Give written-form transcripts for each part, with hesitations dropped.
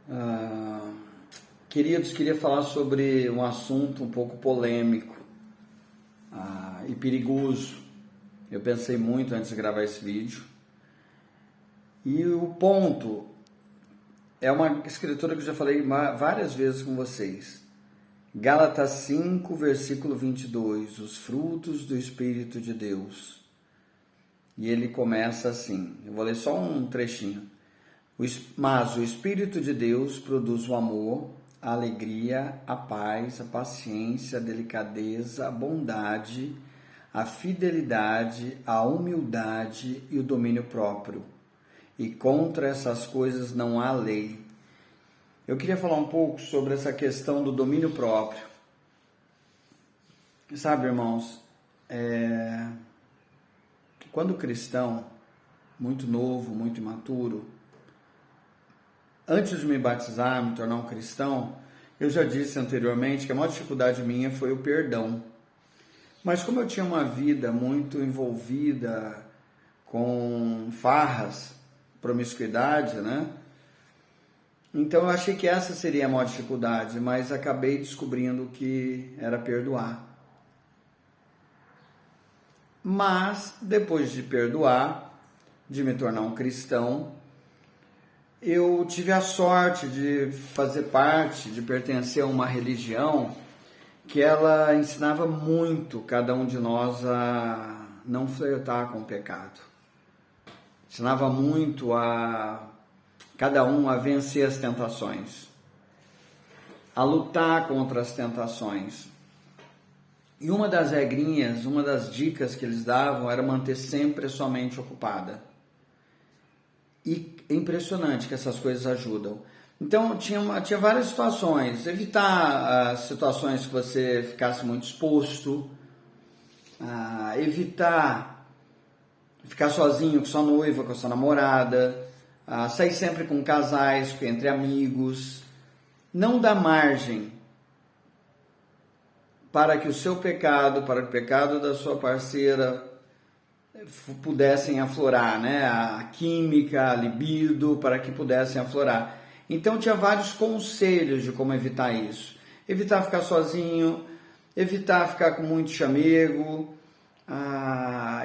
Ah, Queridos, queria falar sobre um assunto um pouco polêmico e perigoso. Eu pensei muito antes de gravar esse vídeo. E o ponto é uma escritura que eu já falei várias vezes com vocês. Gálatas 5, versículo 22. Os frutos do Espírito de Deus. E ele começa assim. Eu vou ler só um trechinho. Mas o Espírito de Deus produz o amor, a alegria, a paz, a paciência, a delicadeza, a bondade, a fidelidade, a humildade e o domínio próprio. E contra essas coisas não há lei. Eu queria falar um pouco sobre essa questão do domínio próprio. Sabe, irmãos, quando o cristão, muito novo, muito imaturo, antes de me batizar, me tornar um cristão, eu já disse anteriormente que a maior dificuldade minha foi o perdão. Mas como eu tinha uma vida muito envolvida com farras, promiscuidade, né? Então eu achei que essa seria a maior dificuldade, mas acabei descobrindo que era perdoar. Mas depois de perdoar, de me tornar um cristão, eu tive a sorte de fazer parte, de pertencer a uma religião que ela ensinava muito cada um de nós a não flertar com o pecado. Ensinava muito a cada um a vencer as tentações, a lutar contra as tentações. E uma das regrinhas, uma das dicas que eles davam era manter sempre a sua mente ocupada. E é impressionante que essas coisas ajudam. Então, tinha várias situações. Evitar as situações que você ficasse muito exposto. Evitar ficar sozinho com sua noiva, com sua namorada. Sair sempre com casais, entre amigos. Não dar margem para que o seu pecado, para que o pecado da sua parceira pudessem aflorar, né? A química, a libido, para que pudessem aflorar. Então tinha vários conselhos de como evitar isso. Evitar ficar sozinho, evitar ficar com muito chamego,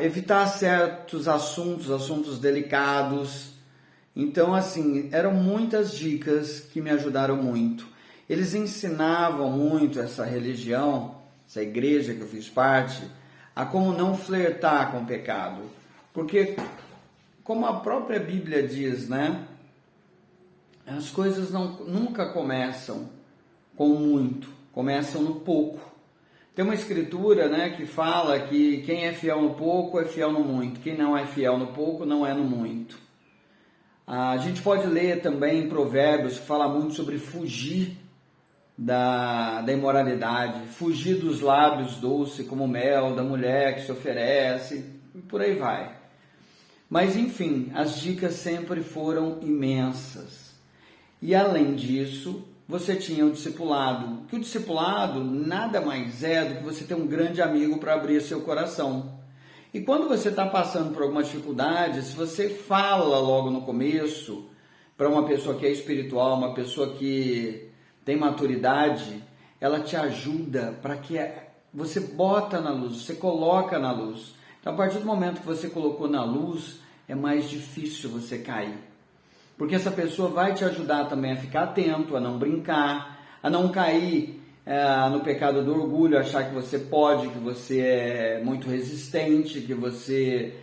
evitar certos assuntos delicados. Então, assim, eram muitas dicas que me ajudaram muito. Eles ensinavam muito essa religião, essa igreja que eu fiz parte, a como não flertar com o pecado. Porque, como a própria Bíblia diz, né? As coisas nunca começam com muito, começam no pouco. Tem uma escritura, né, que fala que quem é fiel no pouco é fiel no muito. Quem não é fiel no pouco não é no muito. A gente pode ler também Provérbios, que fala muito sobre fugir da imoralidade, fugir dos lábios doces como mel da mulher que se oferece, e por aí vai. Mas enfim, as dicas sempre foram imensas. E além disso, você tinha o discipulado, que o discipulado nada mais é do que você ter um grande amigo para abrir seu coração. E quando você está passando por alguma dificuldade, se você fala logo no começo para uma pessoa que é espiritual, uma pessoa que tem maturidade, ela te ajuda para que você bota na luz, você coloca na luz. Então, a partir do momento que você colocou na luz, é mais difícil você cair. Porque essa pessoa vai te ajudar também a ficar atento, a não brincar, a não cair no pecado do orgulho, achar que você pode, que você é muito resistente, que você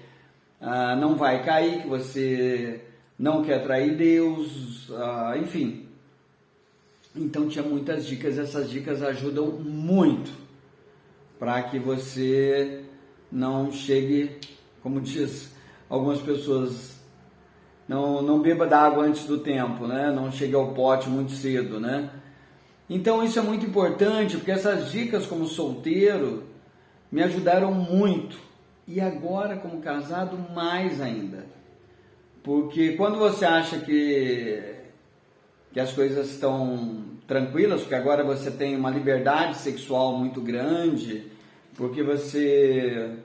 não vai cair, que você não quer trair Deus, enfim. Então tinha muitas dicas, essas dicas ajudam muito para que você não chegue, como diz algumas pessoas, não beba da água antes do tempo, né? Não chegue ao pote muito cedo, né? Então isso é muito importante, porque essas dicas como solteiro me ajudaram muito. E agora como casado mais ainda. Porque quando você acha que as coisas estão tranquilas, porque agora você tem uma liberdade sexual muito grande, porque você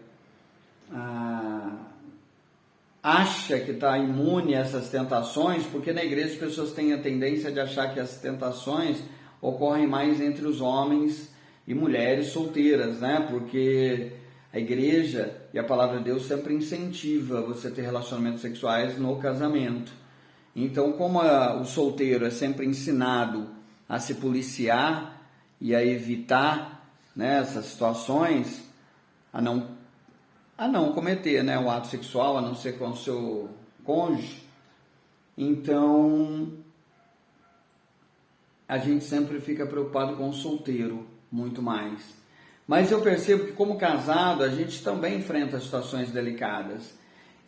acha que está imune a essas tentações, porque na igreja as pessoas têm a tendência de achar que as tentações ocorrem mais entre os homens e mulheres solteiras, né? Porque a igreja e a palavra de Deus sempre incentiva você ter relacionamentos sexuais no casamento. Então, como o solteiro é sempre ensinado a se policiar e a evitar, né, essas situações, a não cometer, né, o ato sexual, a não ser com o seu cônjuge, então a gente sempre fica preocupado com o solteiro, muito mais. Mas eu percebo que como casado a gente também enfrenta situações delicadas.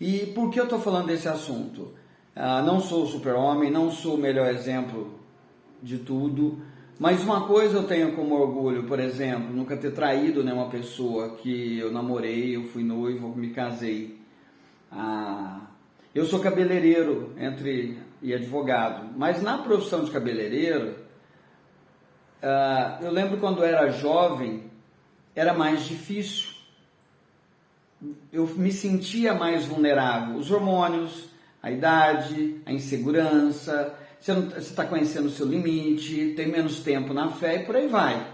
E por que eu estou falando desse assunto? Não sou o super-homem, não sou o melhor exemplo de tudo, mas uma coisa eu tenho como orgulho, por exemplo, nunca ter traído nenhuma pessoa que eu namorei, eu fui noivo, me casei. Eu sou cabeleireiro e advogado, mas na profissão de cabeleireiro, eu lembro quando eu era jovem, era mais difícil. Eu me sentia mais vulnerável. Os hormônios, a idade, a insegurança, você está conhecendo o seu limite, tem menos tempo na fé e por aí vai.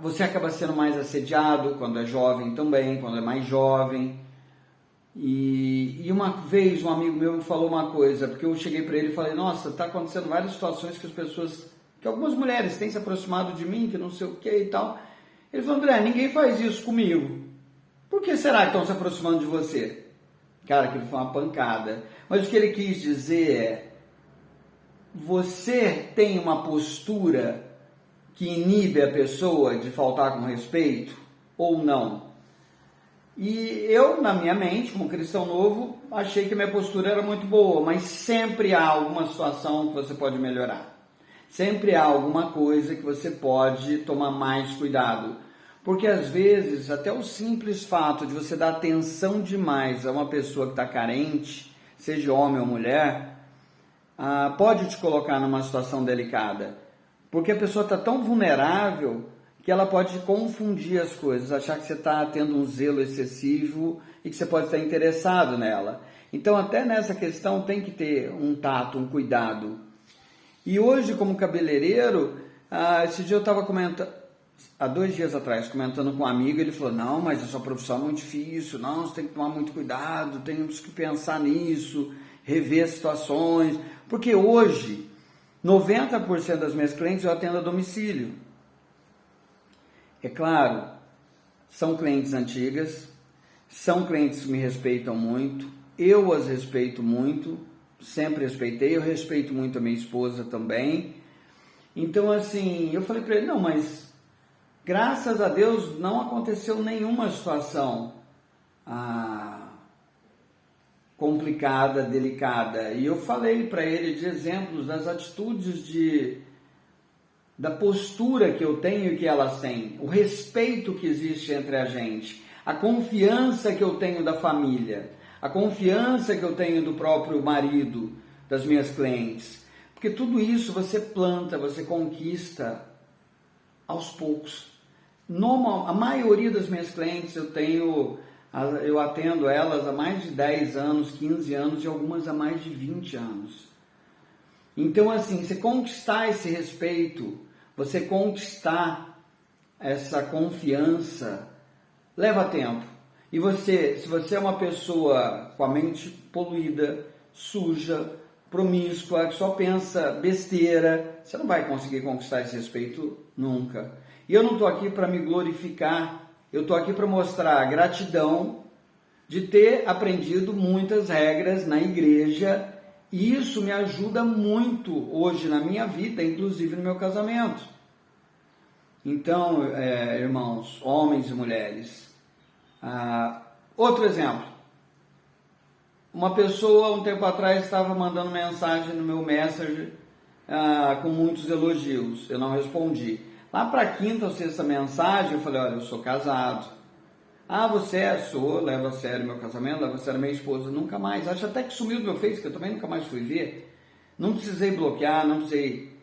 Você acaba sendo mais assediado quando é jovem também, quando é mais jovem. E uma vez um amigo meu me falou uma coisa, porque eu cheguei para ele e falei, nossa, está acontecendo várias situações que algumas mulheres têm se aproximado de mim, que não sei o que e tal. Ele falou, André, ninguém faz isso comigo. Por que será que estão se aproximando de você? Cara, aquilo foi uma pancada. Mas o que ele quis dizer é, você tem uma postura que inibe a pessoa de faltar com respeito ou não? E eu, na minha mente, como cristão novo, achei que minha postura era muito boa, mas sempre há alguma situação que você pode melhorar. Sempre há alguma coisa que você pode tomar mais cuidado. Porque às vezes, até o simples fato de você dar atenção demais a uma pessoa que está carente, seja homem ou mulher, pode te colocar numa situação delicada. Porque a pessoa está tão vulnerável que ela pode confundir as coisas, achar que você está tendo um zelo excessivo e que você pode estar interessado nela. Então, até nessa questão tem que ter um tato, um cuidado. E hoje, como cabeleireiro, esse dia eu estava comentando, há 2 dias atrás, comentando com um amigo, ele falou, não, mas essa profissão é muito difícil, não, você tem que tomar muito cuidado, temos que pensar nisso, rever as situações, porque hoje, 90% das minhas clientes eu atendo a domicílio. É claro, são clientes antigas, são clientes que me respeitam muito, eu as respeito muito, sempre respeitei, eu respeito muito a minha esposa também. Então, assim, eu falei para ele, não, mas graças a Deus não aconteceu nenhuma situação complicada, delicada. E eu falei para ele de exemplos das atitudes da postura que eu tenho e que elas têm, o respeito que existe entre a gente, a confiança que eu tenho da família, a confiança que eu tenho do próprio marido, das minhas clientes. Porque tudo isso você planta, você conquista aos poucos. A maioria das minhas clientes eu atendo elas há mais de 10 anos, 15 anos e algumas há mais de 20 anos. Então, assim, você conquistar esse respeito, você conquistar essa confiança, leva tempo. E se você é uma pessoa com a mente poluída, suja, promíscua, que só pensa besteira, você não vai conseguir conquistar esse respeito nunca. E eu não estou aqui para me glorificar, eu estou aqui para mostrar a gratidão de ter aprendido muitas regras na igreja. E isso me ajuda muito hoje na minha vida, inclusive no meu casamento. Então, irmãos, homens e mulheres. Outro exemplo. Uma pessoa, um tempo atrás, estava mandando mensagem no meu Messenger com muitos elogios. Eu não respondi. Lá para a quinta ou sexta mensagem, eu falei, olha, eu sou casado. Você é? Sou, levo a sério meu casamento, levo a sério minha esposa, nunca mais. Acho até que sumiu do meu Face, que eu também nunca mais fui ver. Não precisei bloquear, não precisei.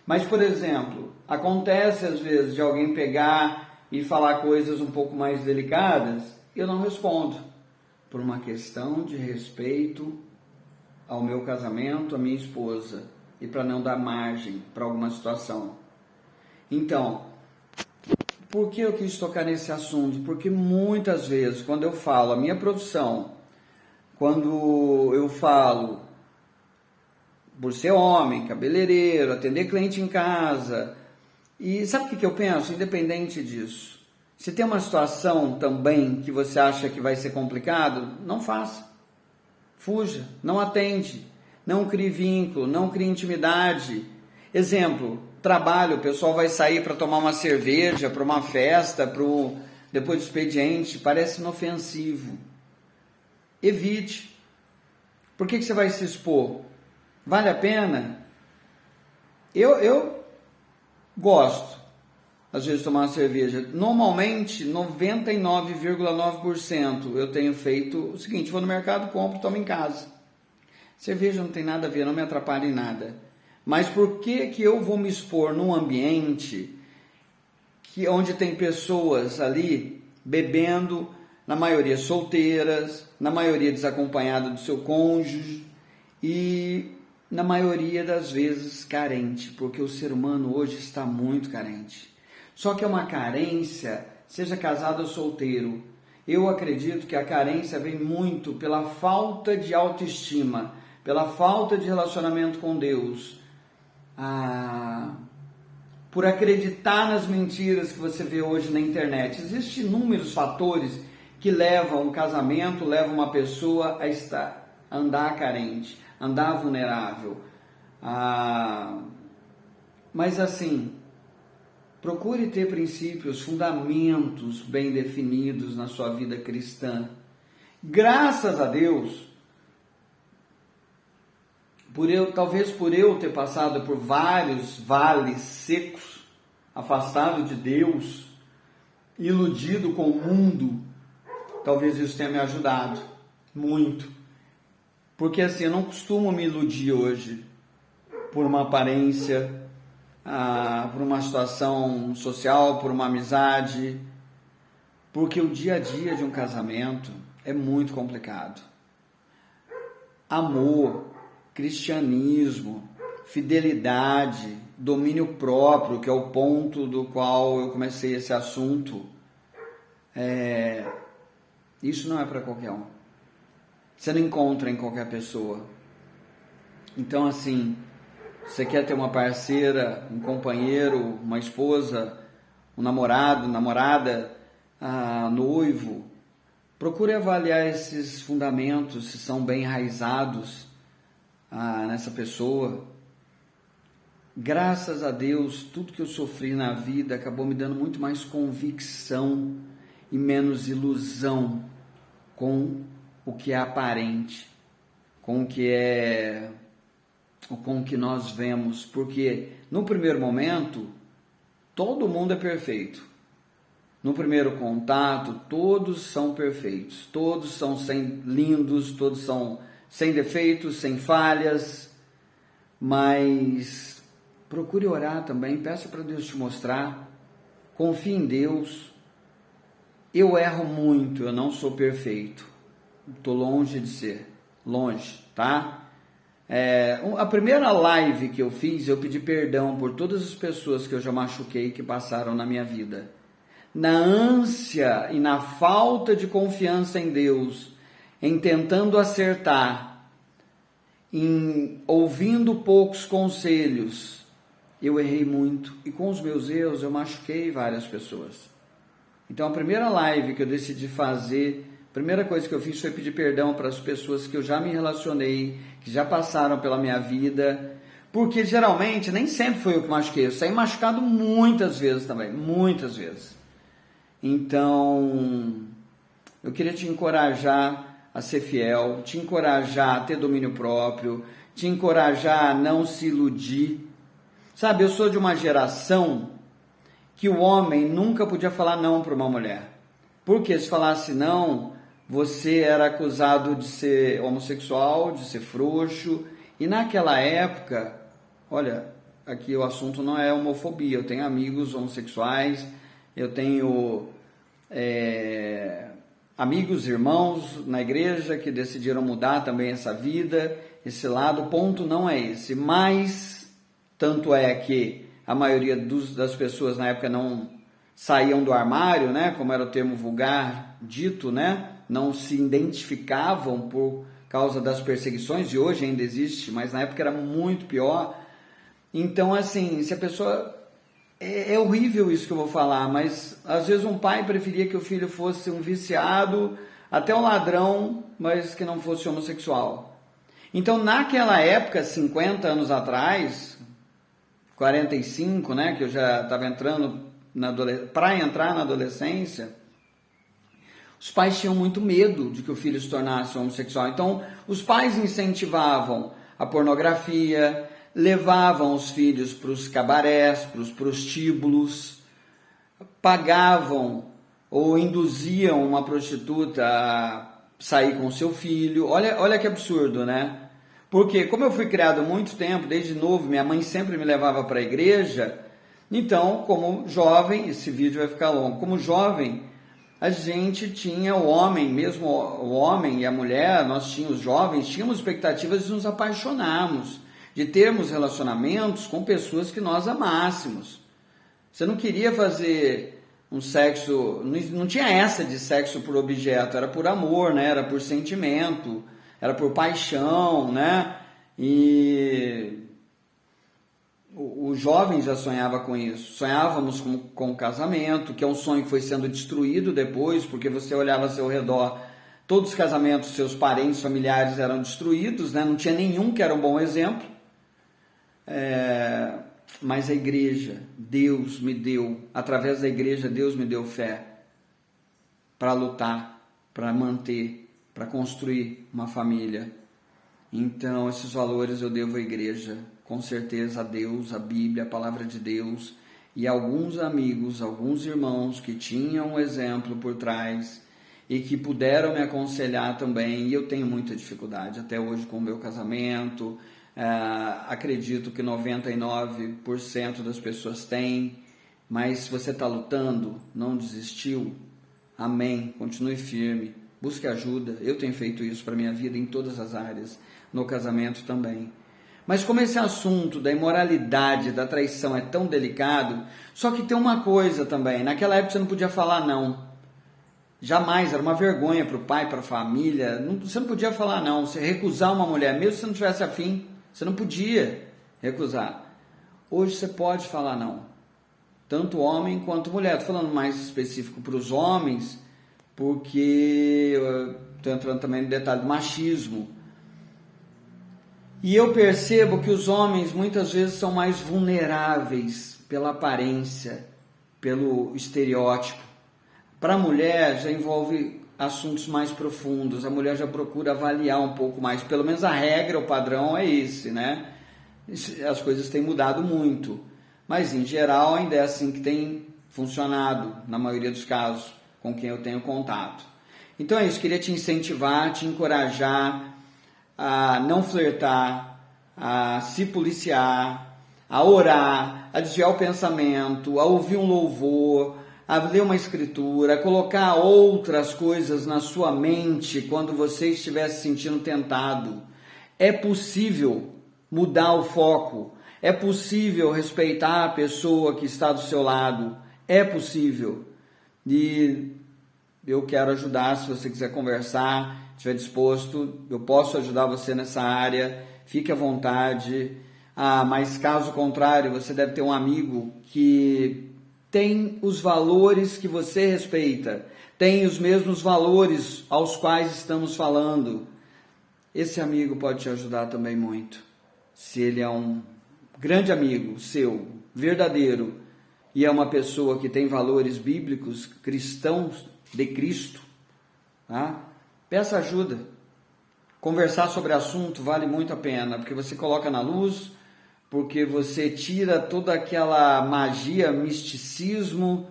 Mas, por exemplo, acontece às vezes de alguém pegar e falar coisas um pouco mais delicadas, eu não respondo. por uma questão de respeito ao meu casamento, à minha esposa, e para não dar margem para alguma situação. Então, por que eu quis tocar nesse assunto? Porque muitas vezes, quando eu falo a minha profissão, quando eu falo por ser homem, cabeleireiro, atender cliente em casa, e sabe o que eu penso? Independente disso, se tem uma situação também que você acha que vai ser complicado, não faça. Fuja, não atende, não crie vínculo, não crie intimidade. Exemplo, trabalho, o pessoal vai sair para tomar uma cerveja, para uma festa, depois do expediente, parece inofensivo. Evite. Por que você vai se expor? Vale a pena? Eu gosto, às vezes, de tomar uma cerveja. Normalmente, 99,9% eu tenho feito o seguinte: vou no mercado, compro, tomo em casa. Cerveja não tem nada a ver, não me atrapalha em nada. Mas por que eu vou me expor num ambiente onde tem pessoas ali bebendo, na maioria solteiras, na maioria desacompanhada do seu cônjuge e na maioria das vezes carente, porque o ser humano hoje está muito carente. Só que é uma carência, seja casado ou solteiro. Eu acredito que a carência vem muito pela falta de autoestima, pela falta de relacionamento com Deus, por acreditar nas mentiras que você vê hoje na internet. Existem inúmeros fatores que levam um casamento, levam uma pessoa a andar carente, andar vulnerável. Mas assim, procure ter princípios, fundamentos bem definidos na sua vida cristã. Graças a Deus, talvez por eu ter passado por vários vales secos, afastado de Deus, iludido com o mundo, talvez isso tenha me ajudado muito. Porque assim, eu não costumo me iludir hoje por uma aparência, por uma situação social, por uma amizade, porque o dia a dia de um casamento é muito complicado. Amor, cristianismo, fidelidade, domínio próprio, que é o ponto do qual eu comecei esse assunto, isso não é para qualquer um. Você não encontra em qualquer pessoa. Então assim, você quer ter uma parceira, um companheiro, uma esposa, um namorado, namorada, noivo, procure avaliar esses fundamentos, se são bem enraizados nessa pessoa. Graças a Deus, tudo que eu sofri na vida acabou me dando muito mais convicção e menos ilusão com o que é aparente, com o que nós vemos, porque no primeiro momento todo mundo é perfeito. No primeiro contato todos são perfeitos, todos são lindos, todos são sem defeitos, sem falhas, mas procure orar também, peça para Deus te mostrar, confie em Deus. Eu erro muito, eu não sou perfeito, estou longe de ser, longe, tá? A primeira live que eu fiz, eu pedi perdão por todas as pessoas que eu já machuquei, que passaram na minha vida. Na ânsia e na falta de confiança em Deus, em tentando acertar, em ouvindo poucos conselhos, eu errei muito. E com os meus erros eu machuquei várias pessoas. Então a primeira live que eu decidi fazer, a primeira coisa que eu fiz foi pedir perdão para as pessoas que eu já me relacionei, que já passaram pela minha vida, porque geralmente nem sempre foi eu que machuquei, eu saí machucado muitas vezes também, muitas vezes. Então, eu queria te encorajar a ser fiel, te encorajar a ter domínio próprio, te encorajar a não se iludir. Sabe, eu sou de uma geração que o homem nunca podia falar não para uma mulher. Porque se falasse não, você era acusado de ser homossexual, de ser frouxo. E naquela época, olha, aqui o assunto não é homofobia, eu tenho amigos homossexuais, eu tenho amigos, irmãos na igreja que decidiram mudar também essa vida, esse lado. O ponto não é esse, mas tanto é que a maioria das pessoas na época não saíam do armário, né, como era o termo vulgar dito, né, não se identificavam por causa das perseguições, e hoje ainda existe, mas na época era muito pior. Então, assim, se a pessoa... É horrível isso que eu vou falar, mas às vezes um pai preferia que o filho fosse um viciado, até um ladrão, mas que não fosse homossexual. Então, naquela época, 50 anos atrás, 45, né, que eu já estava entrando para entrar na adolescência, os pais tinham muito medo de que o filho se tornasse homossexual. Então, os pais incentivavam a pornografia, levavam os filhos para os cabarés, para os prostíbulos, pagavam ou induziam uma prostituta a sair com o seu filho. Olha que absurdo, né? Porque como eu fui criado há muito tempo, desde novo, minha mãe sempre me levava para a igreja, então, como jovem, esse vídeo vai ficar longo, como jovem, a gente tinha o homem, mesmo o homem e a mulher, os jovens, tínhamos expectativas de nos apaixonarmos, de termos relacionamentos com pessoas que nós amássemos. Você não queria fazer um sexo, não tinha essa de sexo por objeto, era por amor, né? Era por sentimento, era por paixão, né? E o jovem já sonhava com isso. Sonhávamos com o casamento, que é um sonho que foi sendo destruído depois, porque você olhava ao seu redor, todos os casamentos, seus parentes, familiares eram destruídos, né? Não tinha nenhum que era um bom exemplo. Mas a igreja, Deus me deu, através da igreja, Deus me deu fé para lutar, para manter, para construir uma família. Então, esses valores eu devo à igreja, com certeza a Deus, a Bíblia, a palavra de Deus, e alguns amigos, alguns irmãos que tinham um exemplo por trás e que puderam me aconselhar também. E eu tenho muita dificuldade até hoje com o meu casamento. Acredito que 99% das pessoas têm, mas se você está lutando, não desistiu, amém, continue firme, busque ajuda. Eu tenho feito isso para a minha vida em todas as áreas, no casamento também. Mas como esse assunto da imoralidade, da traição é tão delicado, só que tem uma coisa também, naquela época você não podia falar não. Jamais, era uma vergonha para o pai, para a família, você não podia falar não, você recusar uma mulher, mesmo se você não tivesse afim, você não podia recusar. Hoje você pode falar não, tanto homem quanto mulher. Estou falando mais específico para os homens, porque estou entrando também no detalhe do machismo. E eu percebo que os homens muitas vezes são mais vulneráveis pela aparência, pelo estereótipo. Para a mulher já envolve assuntos mais profundos, a mulher já procura avaliar um pouco mais, pelo menos a regra, o padrão é esse, né? As coisas têm mudado muito, mas em geral ainda é assim que tem funcionado, na maioria dos casos, com quem eu tenho contato. Então é isso, queria te incentivar, te encorajar a não flertar, a se policiar, a orar, a desviar o pensamento, a ouvir um louvor, a ler uma escritura, a colocar outras coisas na sua mente quando você estiver se sentindo tentado. É possível mudar o foco, é possível respeitar a pessoa que está do seu lado, é possível. E eu quero ajudar, se você quiser conversar, estiver disposto, eu posso ajudar você nessa área, fique à vontade. Mas caso contrário, você deve ter um amigo que tem os valores que você respeita, tem os mesmos valores aos quais estamos falando. Esse amigo pode te ajudar também muito. Se ele é um grande amigo seu, verdadeiro, e é uma pessoa que tem valores bíblicos, cristãos, de Cristo, tá? Peça ajuda. Conversar sobre assunto vale muito a pena, porque você coloca na luz, porque você tira toda aquela magia, misticismo.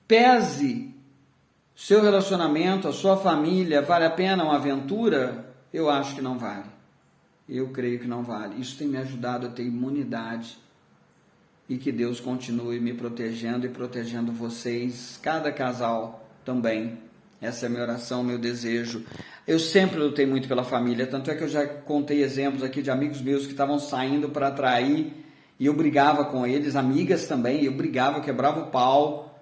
Pese seu relacionamento, a sua família, vale a pena uma aventura? Eu acho que não vale. Eu creio que não vale. Isso tem me ajudado a ter imunidade. E que Deus continue me protegendo e protegendo vocês, cada casal também. Essa é a minha oração, meu desejo. Eu sempre lutei muito pela família, tanto é que eu já contei exemplos aqui de amigos meus que estavam saindo para atrair e eu brigava com eles, amigas também, eu brigava, eu quebrava o pau,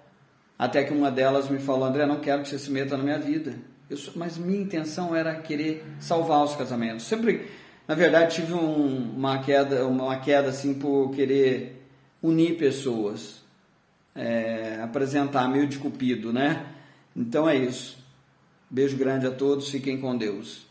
até que uma delas me falou: André, não quero que você se meta na minha vida. Mas minha intenção era querer salvar os casamentos. Sempre, na verdade, tive uma queda assim por querer unir pessoas, apresentar meio de cupido, né? Então é isso. Beijo grande a todos, fiquem com Deus.